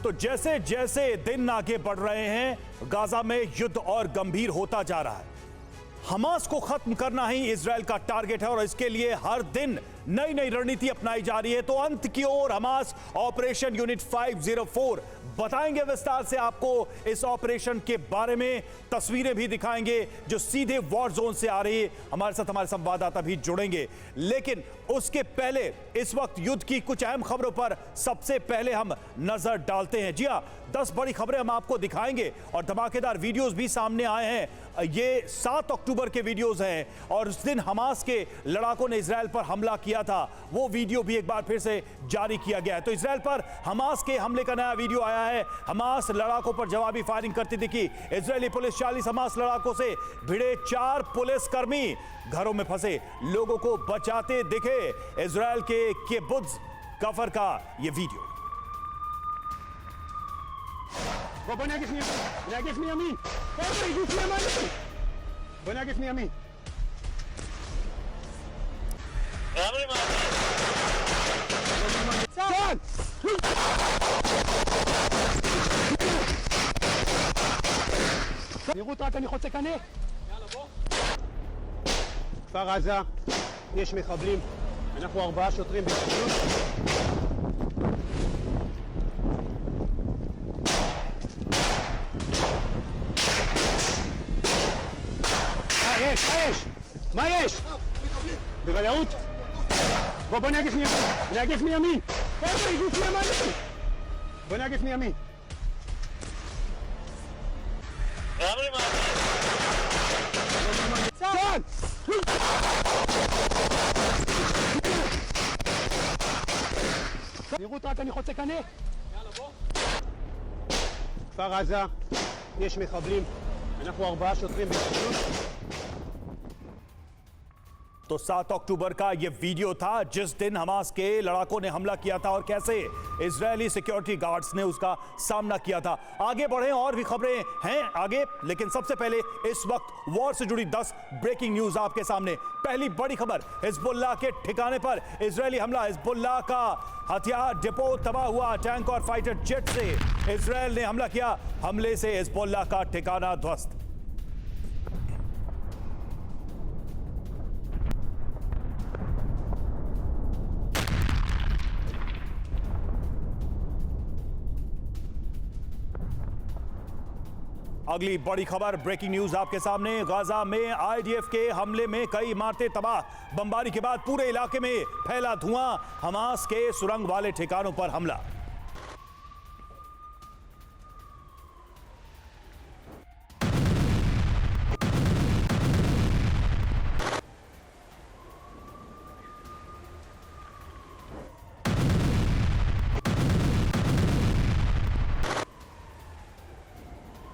तो जैसे जैसे दिन आगे बढ़ रहे हैं गाजा में युद्ध और गंभीर होता जा रहा है। हमास को खत्म करना ही इजराइल का टारगेट है और इसके लिए हर दिन नई नई रणनीति अपनाई जा रही है। तो अंत की ओर हमास ऑपरेशन यूनिट 504 बताएंगे विस्तार से आपको इस ऑपरेशन के बारे में, तस्वीरें भी दिखाएंगे जो सीधे वॉर जोन से आ रही है। हमारे साथ हमारे संवाददाता भी जुड़ेंगे, लेकिन उसके पहले इस वक्त युद्ध की कुछ अहम खबरों पर सबसे पहले हम नजर डालते हैं। जी हां, 10 बड़ी खबरें हम आपको दिखाएंगे और धमाकेदार वीडियोस भी सामने आए हैं। ये 7 अक्टूबर के वीडियोस हैं और उस दिन हमास के लड़ाकों ने इजराइल पर हमला किया था, वो वीडियो भी एक बार फिर से जारी किया गया है। तो इजराइल पर हमास के हमले का नया वीडियो आया है। हमास लड़ाकों पर जवाबी फायरिंग करती दिखी। इजरायली पुलिस 40 हमास लड़ाकों से भिड़े 4 पुलिसकर्मी घरों में फंसे लोगों को बचाते दिखे। इजराइल के किबुत्ज कफर का यह वीडियो। בוא נאגף מימין, חבר'ה, עיגוף ימני. בוא נאגף מימין. צאן! נראות רק אני חוצה קנה. יאללה בוא. כפר עזה, יש מחבלים, אנחנו 4 שוטרים בשירות. מה יש? בוודאות? בוא נאגף מימין. חבר'ה, עיגוף ימני. בוא נאגף מימין. צאן! נראות רק אני חוצה קנה. יאללה בוא. כפר עזה, יש מחבלים, אנחנו 4 שוטרים בשירות. तो 7 अक्टूबर का यह वीडियो था जिस दिन हमास के लड़ाकों ने हमला किया था और कैसे इजरायली सिक्योरिटी गार्ड्स ने उसका सामना किया था। आगे बढ़े, और भी खबरें हैं आगे, लेकिन सबसे पहले इस वक्त वॉर से जुड़ी 10 ब्रेकिंग न्यूज आपके सामने। पहली बड़ी खबर, हिजबुल्लाह के ठिकाने पर इजरायली हमला। हिजबुल्लाह का हथियार डिपो तबाह हुआ। टैंक और फाइटर जेट से इजरायल ने हमला किया। हमले से हिजबुल्लाह का ठिकाना ध्वस्त। अगली बड़ी खबर, ब्रेकिंग न्यूज आपके सामने। गाजा में आईडीएफ के हमले में कई इमारतें तबाह। बमबारी के बाद पूरे इलाके में फैला धुआं। हमास के सुरंग वाले ठिकानों पर हमला।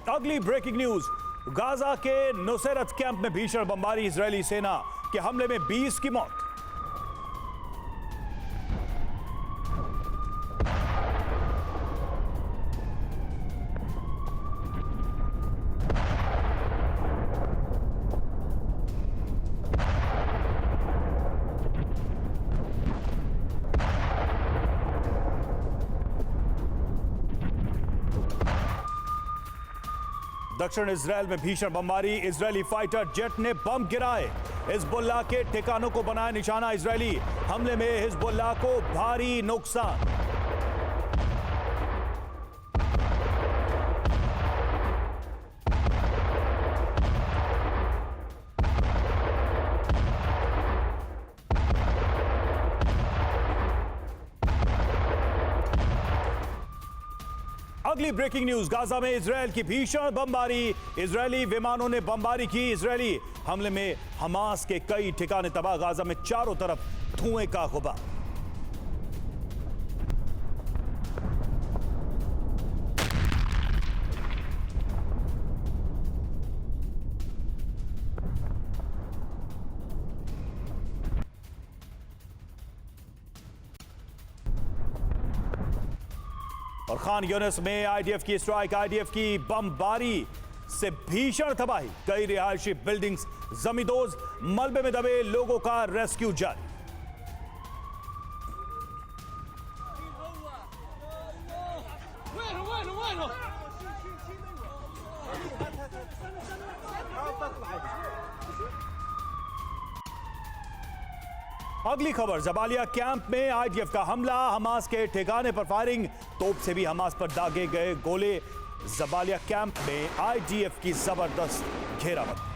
अगली ब्रेकिंग न्यूज, गाजा के नुसैरत कैंप में भीषण बमबारी। इजरायली सेना के हमले में 20 की मौत। दक्षिण इजरायल में भीषण बमबारी। इजरायली फाइटर जेट ने बम गिराए। हिजबुल्लाह के ठिकानों को बनाया निशाना। इजरायली हमले में हिजबुल्लाह को भारी नुकसान। अगली ब्रेकिंग न्यूज, गाजा में इजरायल की भीषण बमबारी। इजरायली विमानों ने बमबारी की। इजरायली हमले में हमास के कई ठिकाने तबाह। गाजा में चारों तरफ धुएं का गुबार। और खान यूनिस में आईडीएफ की स्ट्राइक। आईडीएफ की बमबारी से भीषण तबाही। कई रिहायशी बिल्डिंग्स जमींदोज, मलबे में दबे लोगों का रेस्क्यू जारी। Where अगली खबर, जबालिया कैंप में आईडीएफ का हमला, हमास के ठिकाने पर फायरिंग, तोप से भी हमास पर दागे गए गोले। जबालिया कैंप में आईडीएफ की जबरदस्त घेराबंदी।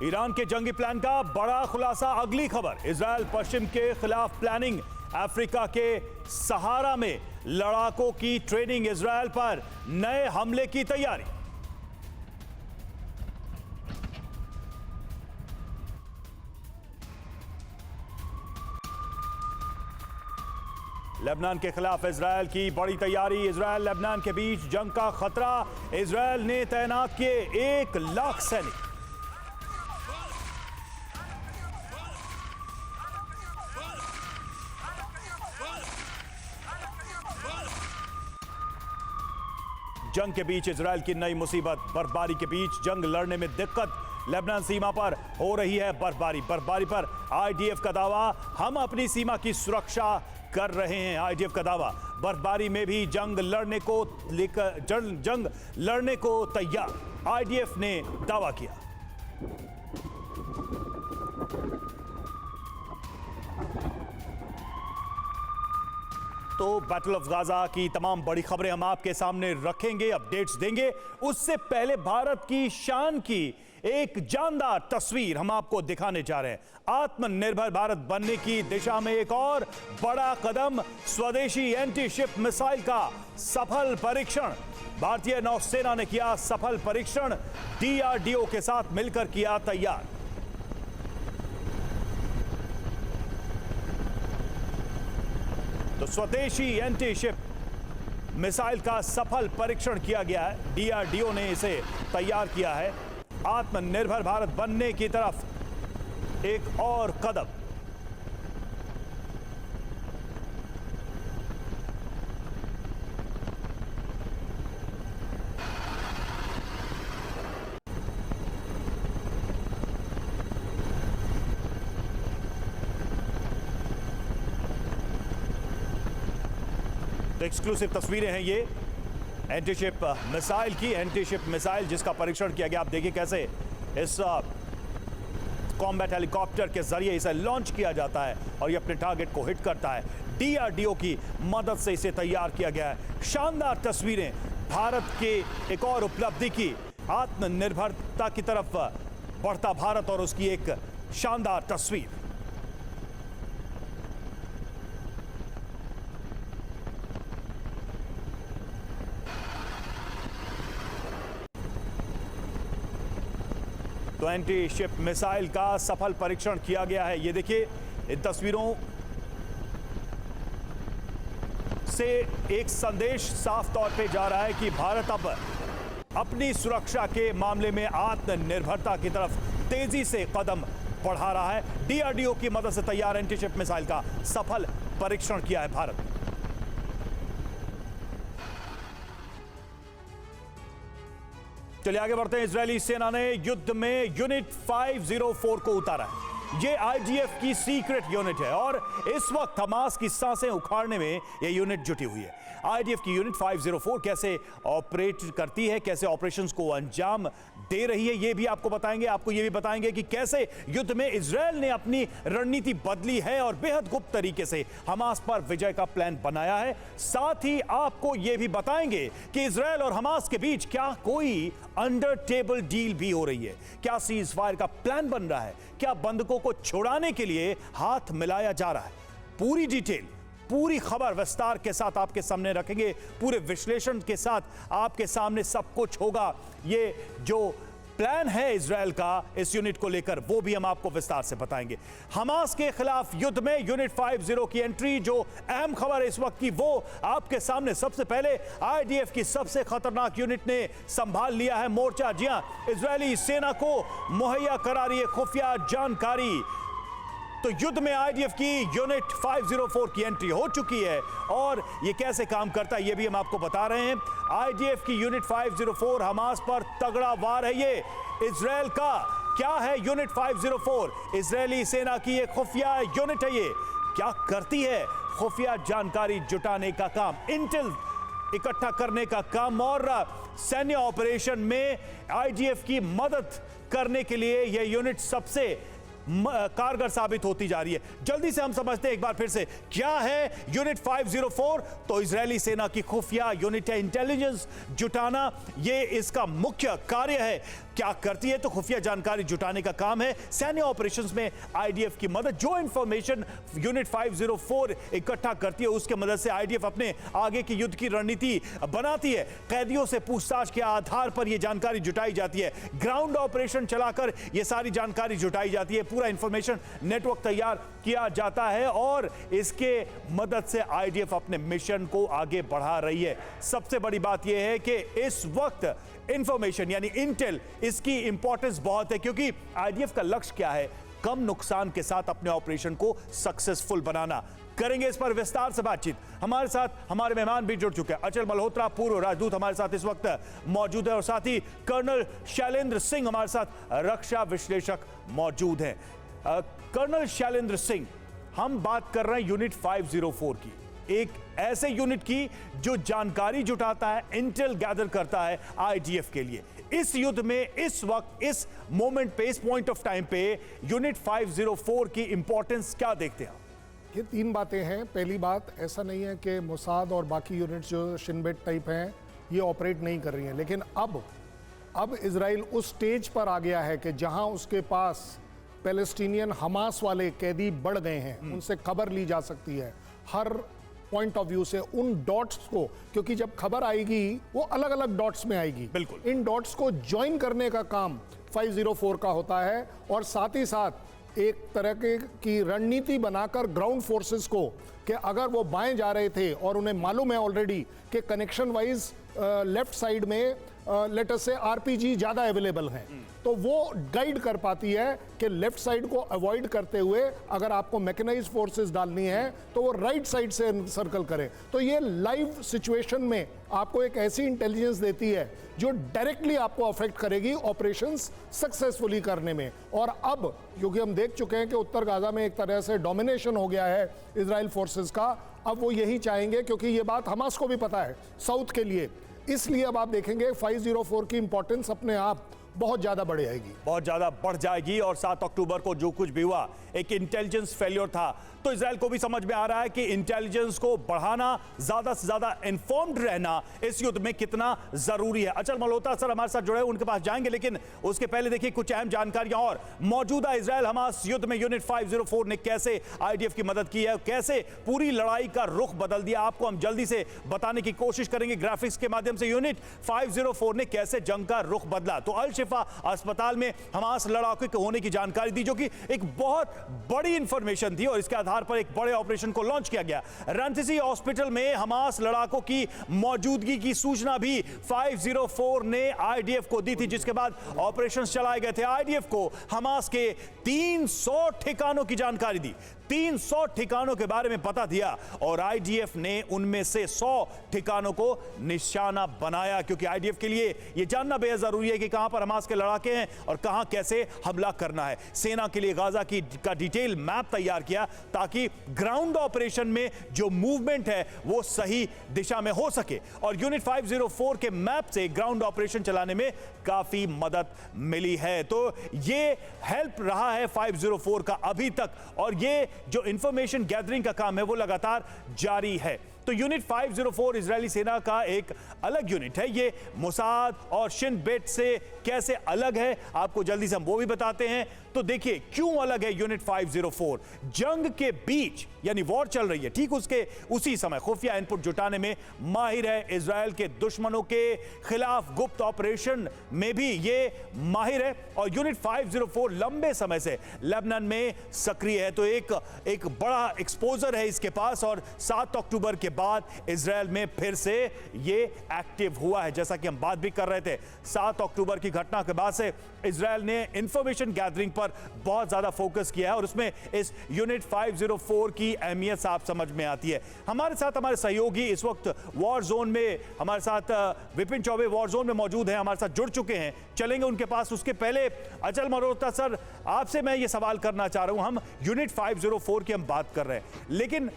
ईरान के जंगी प्लान का बड़ा खुलासा। अगली खबर, इजरायल पश्चिम के खिलाफ प्लानिंग, अफ्रीका के सहारा में लड़ाकों की ट्रेनिंग, इजरायल पर नए हमले की तैयारी। लेबनान के खिलाफ इजरायल की बड़ी तैयारी, इजरायल लेबनान के बीच जंग का खतरा, इजरायल ने तैनात किए 1 लाख सैनिक। जंग के बीच इजरायल की नई मुसीबत, बर्फबारी के बीच जंग लड़ने में दिक्कत, लेबनान सीमा पर हो रही है बर्फबारी। बर्फबारी पर आईडीएफ का दावा, हम अपनी सीमा की सुरक्षा कर रहे हैं। आईडीएफ का दावा, बर्फबारी में भी जंग लड़ने को तैयार, आईडीएफ ने दावा किया। तो बैटल ऑफ गाजा की तमाम बड़ी खबरें हम आपके सामने रखेंगे, अपडेट्स देंगे। उससे पहले भारत की शान की एक जानदार तस्वीर हम आपको दिखाने जा रहे हैं। आत्मनिर्भर भारत बनने की दिशा में एक और बड़ा कदम, स्वदेशी एंटी शिप मिसाइल का सफल परीक्षण। भारतीय नौसेना ने किया सफल परीक्षण, डीआरडीओ के साथ मिलकर किया तैयार। तो स्वदेशी एंटी शिप मिसाइल का सफल परीक्षण किया गया है, डीआरडीओ ने इसे तैयार किया है। आत्मनिर्भर भारत बनने की तरफ एक और कदम। एक्सक्लूसिव तस्वीरें हैं ये एंटी शिप मिसाइल की, एंटी शिप मिसाइल जिसका परीक्षण किया गया। आप देखिए कैसे इस कॉम्बैट हेलीकॉप्टर के जरिए इसे लॉन्च किया जाता है और ये अपने टारगेट को हिट करता है। डीआरडीओ की मदद से इसे तैयार किया गया है। शानदार तस्वीरें भारत के एक और उपलब्धि की, आत्मनिर्भरता की तरफ बढ़ता भारत और उसकी एक शानदार तस्वीर। तो एंटी शिप मिसाइल का सफल परीक्षण किया गया है। ये देखिए, इन तस्वीरों से एक संदेश साफ तौर पे जा रहा है कि भारत अब अपनी सुरक्षा के मामले में आत्मनिर्भरता की तरफ तेजी से कदम बढ़ा रहा है। डीआरडीओ की मदद से तैयार एंटी शिप मिसाइल का सफल परीक्षण किया है भारत। चलिए आगे बढ़ते हैं। इजरायली सेना ने युद्ध में यूनिट 504 को उतारा है। ये आईडीएफ की सीक्रेट यूनिट है और इस वक्त हमास की सांसें उखाड़ने में यह यूनिट जुटी हुई है। आईडीएफ की यूनिट 504 कैसे ऑपरेट करती है, कैसे ऑपरेशंस को अंजाम दे रही है, ये भी आपको बताएंगे। आपको ये भी बताएंगे कि कैसे युद्ध में इजरायल ने अपनी रणनीति बदली है और बेहद गुप्त तरीके से हमास पर विजय का प्लान बनाया है। साथ ही आपको ये भी बताएंगे कि इजरायल और हमास के बीच क्या कोई अंडर टेबल डील भी हो रही है, क्या सीज फायर का प्लान बन रहा है, क्या बंधकों को छुड़ाने के लिए हाथ मिलाया जा रहा है। पूरी डिटेल, पूरी खबर विस्तार के साथ आपके सामने रखेंगे, पूरे विश्लेषण के साथ आपके सामने सब कुछ होगा। ये जो प्लान है इजरायल का इस यूनिट को लेकर, वो भी हम आपको विस्तार से बताएंगे। हमास के खिलाफ युद्ध में यूनिट 50 की एंट्री, जो अहम खबर है इस वक्त की, वो आपके सामने। सबसे पहले आईडीएफ की सबसे खतरनाक यूनिट ने संभाल लिया है मोर्चा। जी हां, इजरायली सेना को मुहैया करा रही है खुफिया जानकारी। तो युद्ध में आईडीएफ की यूनिट 504 की एंट्री हो चुकी है और ये कैसे काम करता है ये भी हम आपको बता रहे हैं। आईडीएफ की यूनिट 504 हमास पर तगड़ा वार है। ये इजराइल का क्या है यूनिट 504? इजरायली सेना की एक खुफिया यूनिट है। ये क्या करती है? खुफिया जानकारी जुटाने का काम, इंटेल इकट्ठा करने का काम और सैन्य ऑपरेशन में आईडीएफ की मदद करने के लिए यह यूनिट सबसे कारगर साबित होती जा रही है। जल्दी से हम समझते हैं एक बार फिर से क्या है यूनिट 504। तो इजरायली सेना की खुफिया यूनिट है, इंटेलिजेंस जुटाना ये इसका मुख्य कार्य है। क्या करती है? तो खुफिया जानकारी जुटाने का काम है। सैन्य ऑपरेशंस में आईडीएफ की मदद, जो इंफॉर्मेशन यूनिट 504 इकट्ठा करती है उसके मदद से आईडीएफ अपने आगे की युद्ध की रणनीति बनाती है। कैदियों से पूछताछ के आधार पर यह जानकारी जुटाई जाती है। ग्राउंड ऑपरेशन चलाकर यह सारी जानकारी जुटाई जाती है। पूरा इंफॉर्मेशन नेटवर्क तैयार किया जाता है और इसके मदद से आईडीएफ अपने मिशन को आगे बढ़ा रही है। सबसे बड़ी बात यह है कि इस वक्त इंफॉर्मेशन यानी इंटेल, इसकी इंपॉर्टेंस बहुत है क्योंकि आईडीएफ का लक्ष्य क्या है? कम नुकसान के साथ अपने ऑपरेशन को सक्सेसफुल बनाना। करेंगे इस पर विस्तार से बातचीत। हमारे साथ हमारे मेहमान भी जुड़ चुके हैं। अचल मल्होत्रा पूर्व राजदूत हमारे साथ इस वक्त मौजूद है और साथ ही कर्नल शैलेंद्र सिंह हमारे साथ रक्षा विश्लेषक मौजूद हैं। कर्नल शैलेंद्र सिंह, हम बात कर रहे हैं यूनिट 504 की, एक ऐसे यूनिट की जो जानकारी जुटाता है, इंटेल गैदर करता है आईडीएफ के लिए। इस युद्ध में इस वक्त, इस मोमेंट पे, इस पॉइंट ऑफ टाइम पे यूनिट 504 की इंपॉर्टेंस क्या देखते हैं? ये तीन बातें हैं। पहली बात, ऐसा नहीं है कि मोसाद और बाकी यूनिट्स जो शिन बेट टाइप हैं ये ऑपरेट नहीं कर रही हैं, लेकिन अब इजराइल उस स्टेज पर आ गया है कि जहां उसके पास पैलेस्टीनियन हमास वाले कैदी बढ़ गए हैं, उनसे खबर ली जा सकती है हर पॉइंट ऑफ व्यू से, उन डॉट्स को, क्योंकि जब खबर आएगी वो अलग अलग डॉट्स में आएगी, बिल्कुल इन डॉट्स को ज्वाइन करने का काम 504 का होता है। और साथ ही साथ एक तरह की रणनीति बनाकर ग्राउंड फोर्सेस को, कि अगर वो बाएं जा रहे थे और उन्हें मालूम है ऑलरेडी कि कनेक्शन वाइज लेफ्ट साइड में लेट अस से आरपीजी ज़्यादा अवेलेबल हैं, तो वो गाइड कर पाती है कि लेफ्ट साइड को अवॉइड करते हुए अगर आपको मैकेनाइज्ड फोर्सेस डालनी है तो वो राइट साइड से सर्कल करें। तो ये लाइव सिचुएशन में आपको एक ऐसी इंटेलिजेंस देती है जो डायरेक्टली आपको अफेक्ट करेगी ऑपरेशंस सक्सेसफुली करने में। और अब क्योंकि हम देख चुके हैं कि उत्तर गाजा में एक तरह से डोमिनेशन हो गया है इजराइल फोर्सेस का, अब वो यही चाहेंगे, क्योंकि ये बात हमास को भी पता है साउथ के लिए, इसलिए अब आप देखेंगे 504 की इंपॉर्टेंस अपने आप बहुत ज्यादा बढ़ जाएगी, बहुत ज्यादा बढ़ जाएगी। और 7 अक्टूबर को जो कुछ भी हुआ एक इंटेलिजेंस फेल्योर था, तो इजराइल को भी समझ में आ रहा है कि इंटेलिजेंस को बढ़ाना, ज्यादा से ज्यादा इन्फॉर्म्ड रहना इस युद्ध में कितना जरूरी है। अचल मल्होत्रा सर हमारे साथ जुड़े, उनके पास जाएंगे, लेकिन उसके पहले देखिए कुछ अहम जानकारियां और। मौजूदा इजराइल हमास युद्ध में यूनिट 504 ने कैसे आईडीएफ की मदद की है, कैसे पूरी लड़ाई का रुख बदल दिया, आपको हम जल्दी से बताने की कोशिश करेंगे ग्राफिक्स के माध्यम से। यूनिट 504 ने कैसे जंग का रुख बदला, तो अल शिफा अस्पताल में हमास लड़ाकों के होने की जानकारी दी, जो कि एक बहुत बड़ी इंफॉर्मेशन थी और इसके आधार पर एक बड़े ऑपरेशन को लॉन्च किया गया। रंथसी हॉस्पिटल में हमास लड़ाकों की मौजूदगी की सूचना भी 504 ने आईडीएफ को दी थी, जिसके बाद ऑपरेशन चलाए गए थे। आईडीएफ को हमास के 300 ठिकानों की जानकारी दी, 300 ठिकानों के बारे में पता दिया और आईडीएफ ने उनमें से 100 ठिकानों को निशाना बनाया, क्योंकि आईडीएफ के लिए यह जानना बेहद जरूरी है कि कहां पर हमास के लड़ाके हैं और कहां कैसे हमला करना है। सेना के लिए गाजा का डिटेल मैप तैयार किया ताकि ग्राउंड ऑपरेशन में जो मूवमेंट है वो सही दिशा में हो सके, और यूनिट 504 के मैप से ग्राउंड ऑपरेशन चलाने में काफी मदद मिली है। तो ये हेल्प रहा है 504 का अभी तक, और ये जो इंफॉर्मेशन गैदरिंग का काम है वो लगातार जारी है। तो यूनिट 504 इजरायली सेना का एक अलग यूनिट है। ये मोसाद और शिन बेट से कैसे अलग है आपको जल्दी से हम वो भी बताते हैं। तो देखिए क्यों अलग है यूनिट 504। जंग के बीच यानी वॉर चल रही है, ठीक उसी समय खुफिया इनपुट जुटाने में माहिर है। इजराइल के दुश्मनों के खिलाफ गुप्त ऑपरेशन में भी ये माहिर है, और यूनिट 504 लंबे समय से लेबनान में सक्रिय है। तो एक बड़ा एक्सपोजर है इसके पास, और 7 अक्टूबर के बाद इजराइल में फिर से ये एक्टिव हुआ है। जैसा कि हम बात भी कर रहे थे, 7 अक्टूबर की घटना के बाद से इजराइल ने इंफॉर्मेशन गैदरिंग पर बहुत ज्यादा फोकस किया है और उसमें इस यूनिट 504 की अहमियत साफ समझ में आती है। हमारे साथ हमारे सहयोगी इस वक्त वॉर जोन में, हमारे साथ विपिन चौबे वॉर जोन में मौजूद हैं, हमारे साथ जुड़ चुके हैं, चलेंगे उनके पास। उसके पहले अचल मल्होत्रा सर, आपसे मैं ये सवाल करना चाह रहा हूं, हम यूनिट 504 की हम बात कर रहे हैं, लेकिन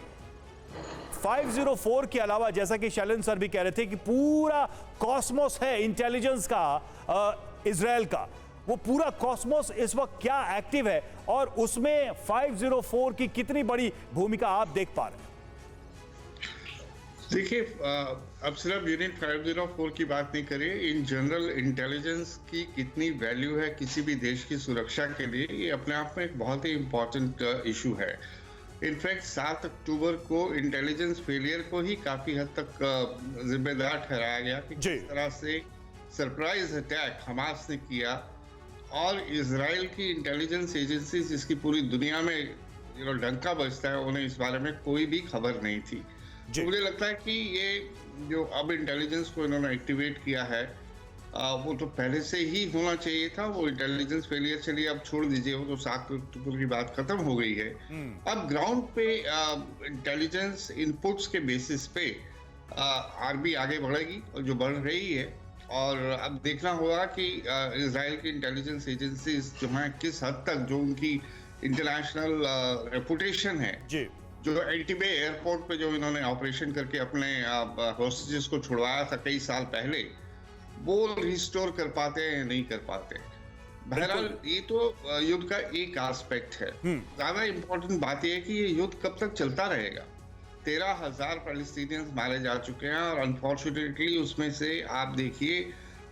504 के अलावा जैसा कि शैलेंद्र सर भी कह रहे थे कि पूरा कॉस्मोस है इंटेलिजेंस का, इजराइल का, वो पूरा कॉस्मोस इस वक्त क्या एक्टिव है और उसमें 504 की कितनी बड़ी भूमिका आप देख पा रहे हैं? देखिए, अब सिर्फ यूनिट 504 की बात नहीं करें, इन जनरल इंटेलिजेंस की कितनी वैल्यू है किसी भी देश की सुरक्षा के लिए, ये अपने आप में एक बहुत ही इंपॉर्टेंट इशू है। इनफैक्ट 7 अक्टूबर को इंटेलिजेंस फेलियर को ही काफी हद तक जिम्मेदार ठहराया गया कि किस तरह से सरप्राइज अटैक हमास ने किया और इजराइल की इंटेलिजेंस एजेंसी जिसकी पूरी दुनिया में डंका बजता है, उन्हें इस बारे में कोई भी खबर नहीं थी। तो मुझे लगता है कि ये जो अब इंटेलिजेंस को इन्होंने एक्टिवेट किया है, वो तो पहले से ही होना चाहिए था। वो इंटेलिजेंस फेलियर चलिए अब छोड़ दीजिए, वो तो 7 अक्टूबर की बात खत्म हो गई है। अब ग्राउंड पे इंटेलिजेंस इनपुट्स के बेसिस पे आर्मी आगे बढ़ेगी और जो बढ़ रही है, और अब देखना होगा कि इजराइल की इंटेलिजेंस एजेंसीज जो हैं किस हद तक जो उनकी इंटरनेशनल रेपुटेशन है, जो एंटीबे एयरपोर्ट पे जो इन्होंने ऑपरेशन करके अपने होस्टेजेस को छुड़वाया था कई साल पहले, वो रिस्टोर कर पाते हैं या नहीं कर पाते। बहरहाल ये तो युद्ध का एक एस्पेक्ट है। ज्यादा इंपॉर्टेंट बात यह है कि ये युद्ध कब तक चलता रहेगा। 13,000 पैलेस्टीनियंस मारे जा चुके हैं और अनफॉर्चुनेटली उसमें से आप देखिए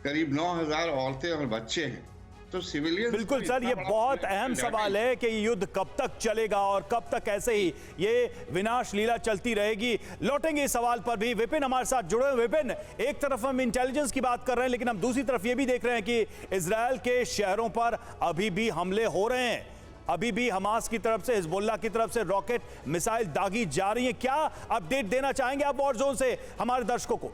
करीब 9,000 औरतें और बच्चे हैं। तो सिविलियन, बिल्कुल सर, ये बहुत अहम सवाल है कि ये युद्ध कब तक चलेगा और कब तक ऐसे ही ये विनाश लीला चलती रहेगी। लौटेंगे इस सवाल पर भी। विपिन हमारे साथ जुड़े। विपिन, एक तरफ हम इंटेलिजेंस की बात कर रहे हैं, लेकिन हम दूसरी तरफ ये भी देख रहे हैं कि इजराइल के शहरों पर अभी भी हमले हो रहे हैं, अभी भी हमास की तरफ से, हिजबुल्लाह की तरफ से रॉकेट मिसाइल दागी जा रही हैं। क्या अपडेट देना चाहेंगे आप वॉर जोन से हमारे दर्शकों को?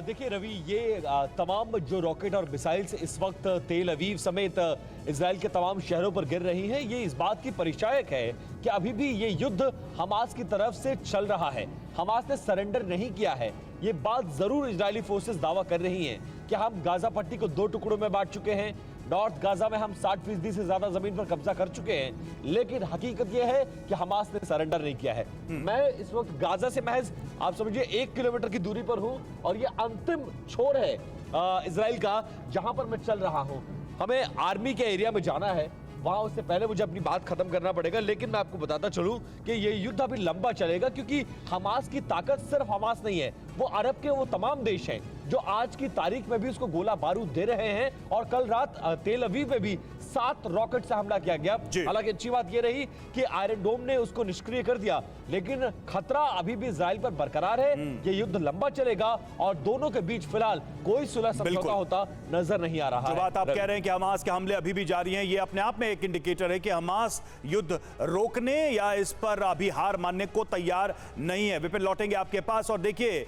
देखिए रवि, ये तमाम जो रॉकेट और मिसाइल्स इस वक्त तेल अवीव समेत इजराइल के तमाम शहरों पर गिर रही हैं, ये इस बात की परिचायक है कि अभी भी ये युद्ध हमास की तरफ से चल रहा है। हमास ने सरेंडर नहीं किया है। ये बात जरूर इजरायली फोर्सेस दावा कर रही हैं कि हम गाजा पट्टी को 2 टुकड़ों में बांट चुके हैं, नॉर्थ गाजा में हम 60% से ज्यादा जमीन पर कब्जा कर चुके हैं, लेकिन हकीकत यह है कि हमास ने सरेंडर नहीं किया है। मैं इस वक्त गाजा से महज आप समझिए 1 किलोमीटर की दूरी पर हूं और ये अंतिम छोर है इजराइल का जहां पर मैं चल रहा हूं। हमें आर्मी के एरिया में जाना है, वहां उससे पहले मुझे अपनी बात खत्म करना पड़ेगा, लेकिन मैं आपको बताता चलूं कि ये युद्ध अभी लंबा चलेगा, क्योंकि हमास की ताकत सिर्फ हमास नहीं है, वो अरब के वो तमाम देश हैं जो आज की तारीख में भी उसको गोला बारूद दे रहे हैं। और कल रात तेल अवीव में भी 7 रॉकेट से हमला किया गया। हालांकि अच्छी बात यह रही कि आयरन डोम ने उसको निष्क्रिय कर दिया, लेकिन खतरा अभी भी इजराइल पर बरकरार है। ये युद्ध लंबा चलेगा और दोनों के बीच फिलहाल कोई सुलह समझौता होता नजर नहीं आ रहा है। जो बात आप कह रहे हैं कि हमास के हमले अभी भी जारी हैं, ये अपने आप में एक इंडिकेटर है कि हमास युद्ध रोकने या इस पर अभी हार मानने को तैयार नहीं है। विपिन, लौटेंगे आपके पास। और देखिए,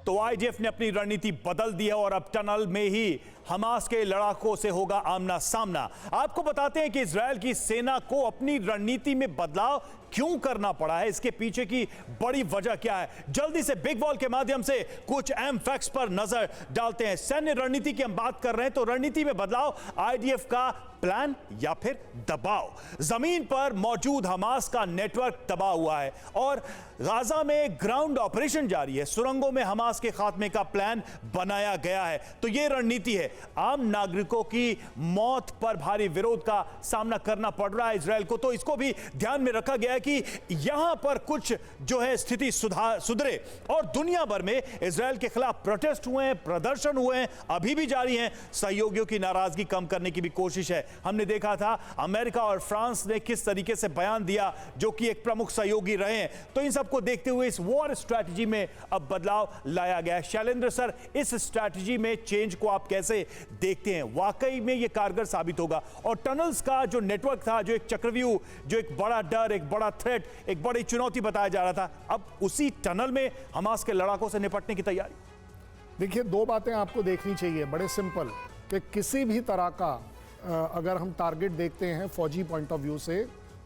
तो आईडीएफ ने अपनी रणनीति बदल दी है और अब टनल में ही हमास के लड़ाकों से होगा आमना सामना। आपको बताते हैं कि इजराइल की सेना को अपनी रणनीति में बदलाव क्यों करना पड़ा है, इसके पीछे की बड़ी वजह क्या है। जल्दी से बिग वॉल के माध्यम से कुछ अहम फैक्ट्स पर नजर डालते हैं। सैन्य रणनीति की हम बात कर रहे हैं, तो रणनीति में बदलाव, आईडीएफ का प्लान या फिर दबाव। जमीन पर मौजूद हमास का नेटवर्क दबा हुआ है और गाजा में ग्राउंड ऑपरेशन जारी है। सुरंगों में हमास के खात्मे का प्लान बनाया गया है। तो यह रणनीति है। आम नागरिकों की मौत पर भारी विरोध का सामना करना पड़ रहा है इजराइल को, तो इसको भी ध्यान में रखा गया है कि यहां पर कुछ जो है स्थिति सुधरे। और दुनिया भर में इजराइल के खिलाफ प्रोटेस्ट हुए हैं, प्रदर्शन हुए हैं, अभी भी जारी हैं। सहयोगियों की नाराजगी कम करने की भी कोशिश है। हमने देखा था अमेरिका और फ्रांस ने किस तरीके से बयान दिया, जो कि एक प्रमुख सहयोगी रहे हैं। तो इन सबको देखते हुए इस वॉर स्ट्रैटेजी में अब बदलाव लाया गया है। शैलेंद्र सर, इस स्ट्रैटेजी में चेंज को आप कैसे देखते हैं वाकई में ये कारगर साबित होगा। और टनल्स का जो नेटवर्क था, जो एक चक्रव्यूह, जो एक बड़ा डर, एक बड़ा थ्रेट, एक बड़ी चुनौती बताया जा रहा था, अब उसी टनल में हमास के लड़ाकों से निपटने की तैयारी। देखिए, दो बातें आपको देखनी चाहिए, बड़े सिंपल, कि किसी भी तरह का अगर हम टारगेट देखते हैं फौजी पॉइंट ऑफ व्यू से,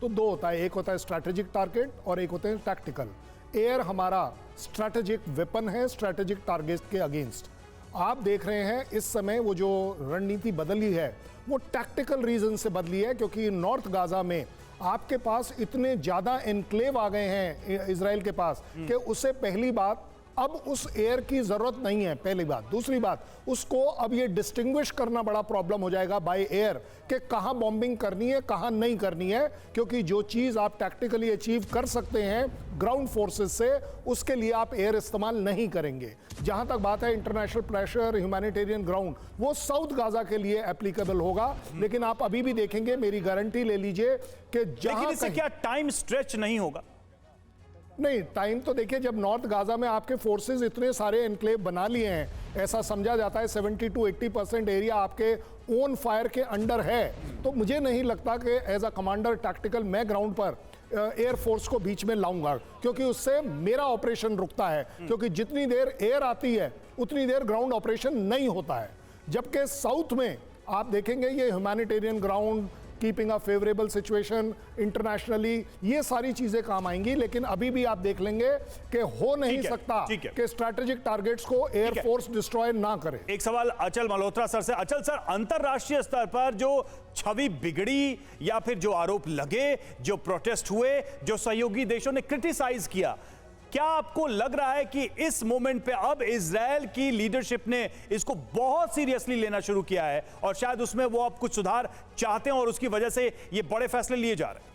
तो दो होता है, एक होता है स्ट्रैटेजिक टारगेट और एक होते हैं टैक्टिकल। एयर हमारा स्ट्रैटेजिक वेपन है स्ट्रैटेजिक टारगेट के अगेंस्ट। आप देख रहे हैं इस समय वो जो रणनीति बदली है वो टैक्टिकल रीजन से बदली है, क्योंकि नॉर्थ गाजा में आपके पास इतने ज़्यादा एनक्लेव आ गए हैं इजराइल के पास कि उसे पहली बात अब उस एयर की जरूरत नहीं है, पहली बात। दूसरी बात, उसको अब ये डिस्टिंग्विश करना बड़ा प्रॉब्लम हो जाएगा बाय एयर कि कहां बॉम्बिंग करनी है कहां नहीं करनी है, क्योंकि जो चीज आप टैक्टिकली अचीव कर सकते हैं ग्राउंड फोर्सेस से, उसके लिए आप एयर इस्तेमाल नहीं करेंगे। जहां तक बात है इंटरनेशनल प्रेशर, ह्यूमैनिटेरियन ग्राउंड, वो साउथ गाजा के लिए एप्लीकेबल होगा। लेकिन आप अभी भी देखेंगे, मेरी गारंटी ले लीजिए कि लेकिन इससे क्या टाइम स्ट्रेच नहीं होगा? नहीं, टाइम तो देखिए, जब नॉर्थ गाजा में आपके फोर्सेस इतने सारे एनक्लेव बना लिए हैं, ऐसा समझा जाता है 70 to 80% एरिया आपके ओन फायर के अंडर है, तो मुझे नहीं लगता कि एज अ कमांडर टैक्टिकल मैं ग्राउंड पर एयर फोर्स को बीच में लाऊंगा, क्योंकि उससे मेरा ऑपरेशन रुकता है, क्योंकि जितनी देर एयर आती है उतनी देर ग्राउंड ऑपरेशन नहीं होता है। जबकि साउथ में आप देखेंगे ये humanitarian ground, keeping a favourable situation internationally, ये सारी चीजें काम आएंगी। लेकिन अभी भी आप देख लेंगे कि हो नहीं सकता कि स्ट्रैटेजिक टारगेट्स को एयर फोर्स डिस्ट्रॉय ना करे। एक सवाल अचल मल्होत्रा सर से। अचल सर, अंतरराष्ट्रीय स्तर पर जो छवि बिगड़ी या फिर जो आरोप लगे, जो प्रोटेस्ट हुए, जो सहयोगी देशों ने क्रिटिसाइज किया, क्या आपको लग रहा है कि इस मोमेंट पे अब इजराइल की लीडरशिप ने इसको बहुत सीरियसली लेना शुरू किया है और शायद उसमें वो अब कुछ सुधार चाहते हैं और उसकी वजह से ये बड़े फैसले लिए जा रहे हैं?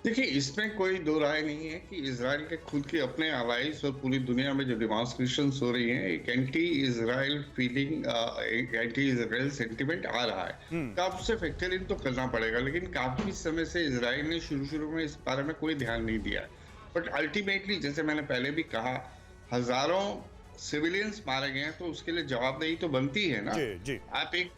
देखिए, इसमें कोई दो राय नहीं है कि इजराइल के खुद के अपने अलाइज और पूरी दुनिया में जो डिमॉन्स्ट्रेशंस हो रही हैं, एक एंटी इजराइल फीलिंग, एक एंटी इजराइल सेंटिमेंट आ रहा है। तो आप उसे फैक्टर इन तो करना पड़ेगा, लेकिन काफी समय से इजराइल ने शुरू में इस बारे में कोई ध्यान नहीं दिया। बट अल्टीमेटली, जैसे मैंने पहले भी कहा, हजारों सिविलियंस मारे गए हैं, तो उसके लिए जवाबदेही तो बनती है ना। जी। आप एक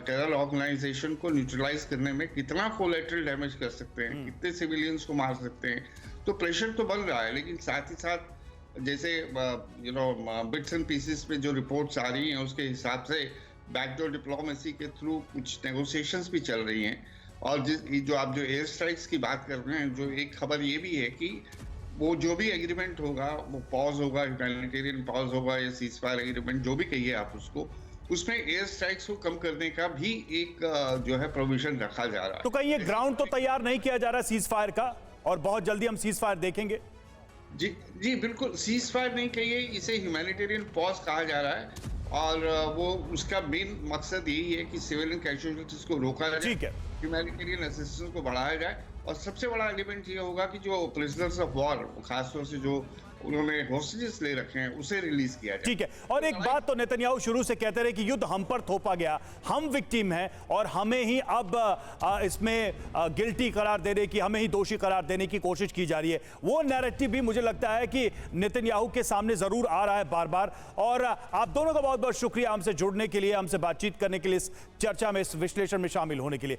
टेरर ऑर्गेनाइजेशन को न्यूट्रलाइज करने में कितना कोलेटरल डैमेज कर सकते हैं, कितने सिविलियंस को मार सकते हैं, तो प्रेशर तो बन रहा है। लेकिन साथ ही साथ जैसे बिट्स एंड पीसेस में जो रिपोर्ट्स आ रही हैं, उसके हिसाब से बैकडोर डिप्लोमेसी के थ्रू कुछ नेगोशिएशंस भी चल रही हैं। और जो आप जो एयर स्ट्राइक्स की बात कर रहे हैं, जो एक खबर ये भी है कि वो जो भी एग्रीमेंट होगा, वो पॉज होगा, ह्यूमैनिटेरियन पॉज होगा या सीज फायर एग्रीमेंट, जो भी कहिए आप उसको, उसमें एयर स्ट्राइक्स को कम करने का भी एक जो है प्रोविजन रखा जा रहा है। तो कहीं ये ग्राउंड तो तैयार नहीं किया जा रहा सीज फायर का, और बहुत जल्दी हम सीज फायर देखेंगे? जी बिल्कुल, सीज फायर नहीं कहिए, इसे ह्यूमैनिटेरियन पॉज कहा जा रहा है। और वो उसका मेन मकसद यही है कि सिविलियन कैजुअलिटीज को रोका जाए, ह्यूमैनिटेरियन असिस्टेंस को बढ़ाया जाए, और सबसे बड़ा एलिमेंट ये होगा कि जो प्रिजनर्स ऑफ वॉर, खासतौर से जो उन्होंने होस्टेजेस ले रखे हैं, उसे रिलीज किया जाए। ठीक है। और एक बात तो नेतन्याहू शुरू से कहते रहे कि युद्ध हम पर थोपा गया, हम विक्टिम हैं और हमें ही अब इसमें गिल्टी करार देने की, हमें ही दोषी करार देने की कोशिश की जा रही है। वो नैरेटिव भी मुझे लगता है कि नेतन्याहू के सामने जरूर आ रहा है बार बार। और आप दोनों का बहुत बहुत शुक्रिया हमसे जुड़ने के लिए, हमसे बातचीत करने के लिए, इस चर्चा में, इस विश्लेषण में शामिल होने के लिए।